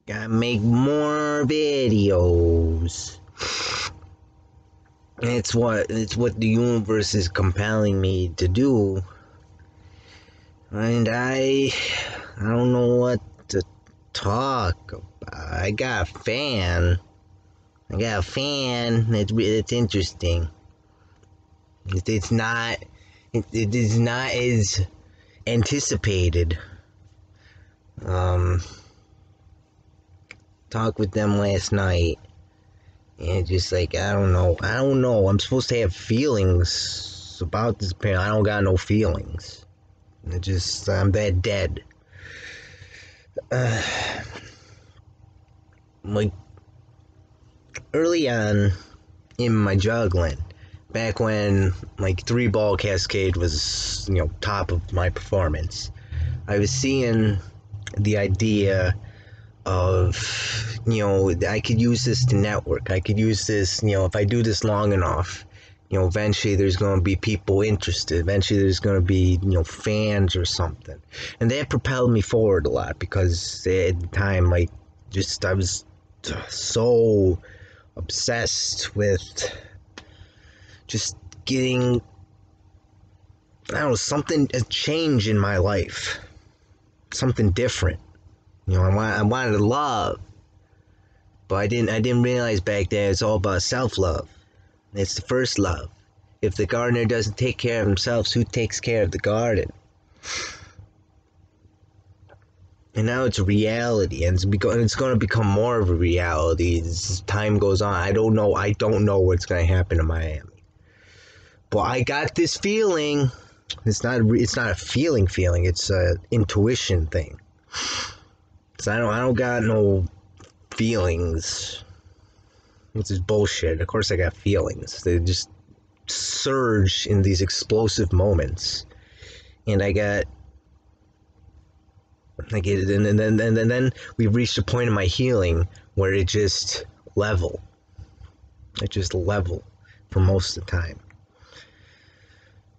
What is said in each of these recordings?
Gotta make more videos. It's what the universe is compelling me to do. And I don't know what to talk about. I got a fan. It's interesting. It is not as anticipated. Talked with them last night, and just like I don't know. I'm supposed to have feelings about this parent. I don't got no feelings. I'm that dead. Like early on in my juggling, back when like 3-ball cascade was top of my performance, I was seeing the idea of I could use this to network. I could use this, if I do this long enough, eventually there's going to be people interested. Eventually there's going to be fans or something, and that propelled me forward a lot because at the time I was so obsessed with just getting a change in my life, something different. I wanted love, but I didn't realize back then it's all about self-love. It's the first love. If the gardener doesn't take care of himself, who takes care of the garden? And now it's a reality, and it's going to become more of a reality as time goes on. I don't know what's going to happen in Miami, but I got this feeling. It's not a feeling. It's a intuition thing. So I don't got no feelings. Which is bullshit. Of course I got feelings. They just surge in these explosive moments. And I got like it, and then we reached a point in my healing where it just level. It just level for most of the time.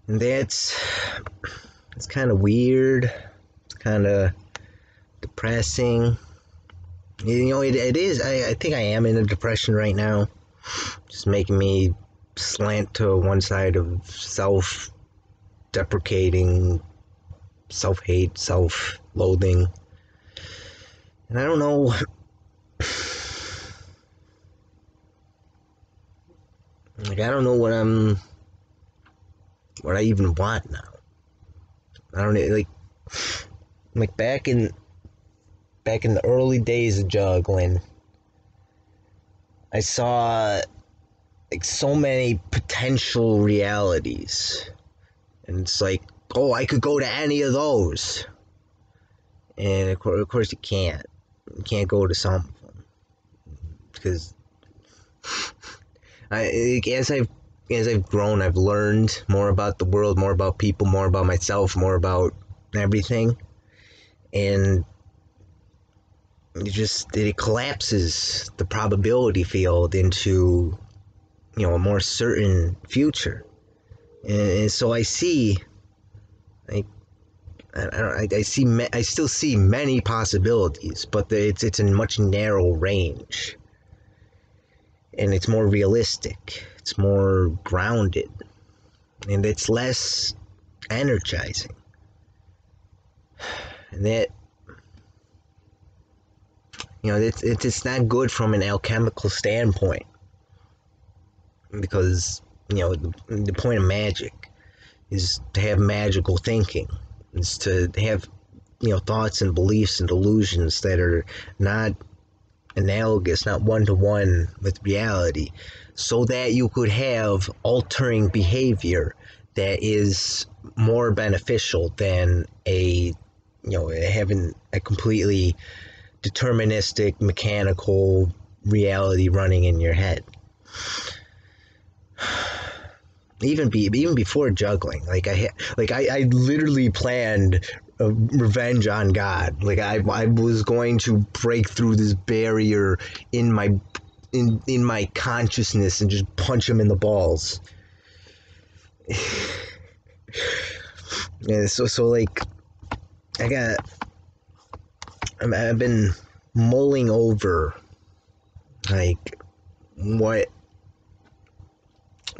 And it's kind of weird. It's kind of depressing. It is. I think I am in a depression right now. Just making me slant to one side of self-deprecating, self-hate, self-loathing. And I don't know. Like, I don't know what I even want now. I don't know, like back in the early days of juggling, I saw like so many potential realities, and it's like, oh, I could go to any of those, and of course you can't go to some of them because as I've grown, I've learned more about the world, more about people, more about myself, more about everything, and it collapses the probability field into a more certain future, and so I see like I still see many possibilities, but it's a much narrow range, and it's more realistic, it's more grounded, and it's less energizing, and that it's not good from an alchemical standpoint, because the point of magic is to have magical thinking, is to have thoughts and beliefs and delusions that are not analogous, not one-to-one with reality, so that you could have altering behavior that is more beneficial than having a completely deterministic, mechanical reality running in your head. Even before juggling, I literally planned revenge on God. Like I was going to break through this barrier in my consciousness and just punch him in the balls. Yeah, so like I've been mulling over like what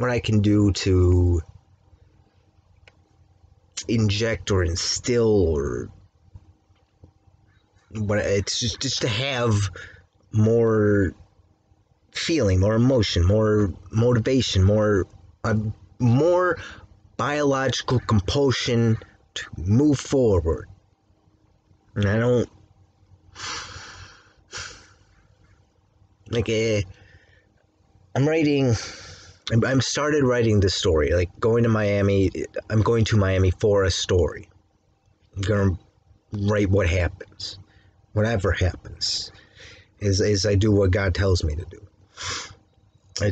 I can do to inject or instill, or what it's just to have more feeling, more emotion, more motivation, more biological compulsion to move forward. And I don't like I'm started writing this story, like going to Miami. I'm going to Miami for a story. I'm gonna write what happens, whatever happens, is I do what God tells me to do. I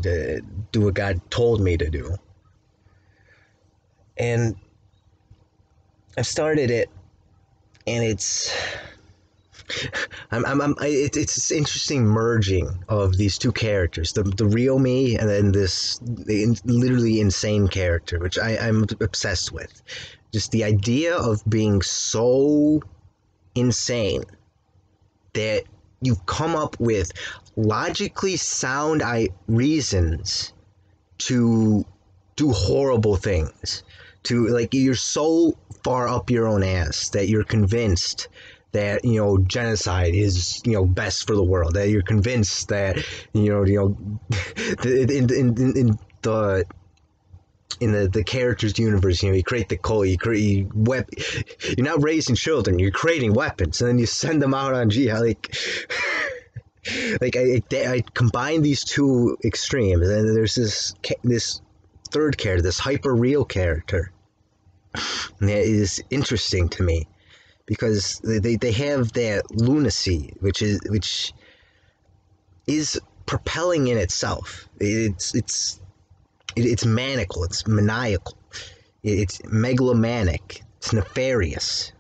do what God told me to do, and I've started it, and it's it's this interesting merging of these two characters, the real me and then this literally insane character, which I'm obsessed with. Just the idea of being so insane that you've come up with logically sound reasons to do horrible things. To, like, you're so far up your own ass that you're convinced that, you know, genocide is, you know, best for the world. That you're convinced that, in the character's universe, you know, you create the cult, you're not raising children, you're creating weapons, and then you send them out on jihad. Like I combine these two extremes, and there's this third character, this hyper real character, and that is interesting to me because they have that lunacy, which is propelling in itself. It's maniacal, it's maniacal, it's megalomaniac, it's nefarious,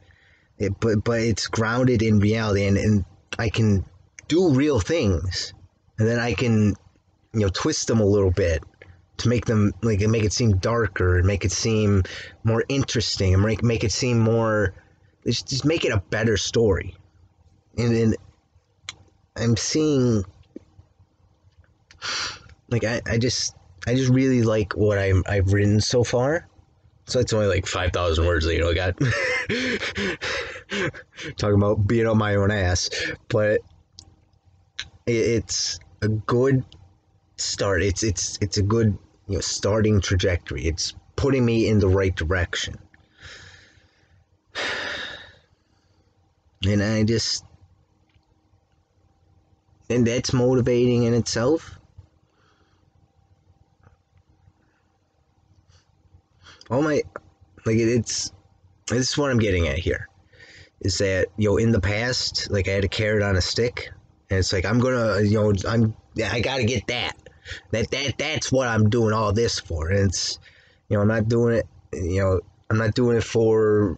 but it's grounded in reality, and I can do real things, and then I can, you know, twist them a little bit to make them, like, make it seem darker and make it seem more interesting and make it seem more, just make it a better story. And I'm seeing, like, I just really like what I've written so far. So it's only like 5,000 words, you know, I got talking about being on my own ass, but it's a good start. It's a good, you know, starting trajectory. It's putting me in the right direction, and and that's motivating in itself. This is what I'm getting at here, is that, you know, in the past, like, I had a carrot on a stick, and it's like, I gotta get that's what I'm doing all this for. And it's, you know, I'm not doing it for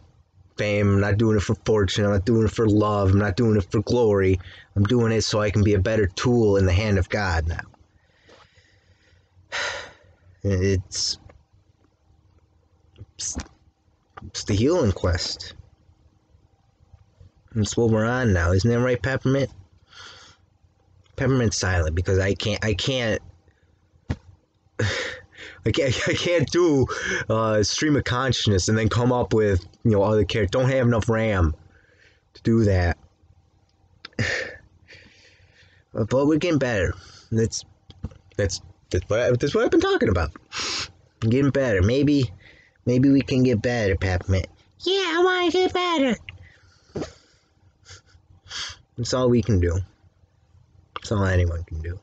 fame, I'm not doing it for fortune, I'm not doing it for love, I'm not doing it for glory. I'm doing it so I can be a better tool in the hand of God now. It's the healing quest. That's what we're on now, isn't that right, Peppermint? Peppermint's silent because I can't do stream of consciousness and then come up with, you know, other characters. Don't have enough RAM to do that. But we're getting better. That's what I've been talking about. I'm getting better. Maybe we can get better, Peppermint. Yeah, I want to get better. That's all we can do. That's all anyone can do.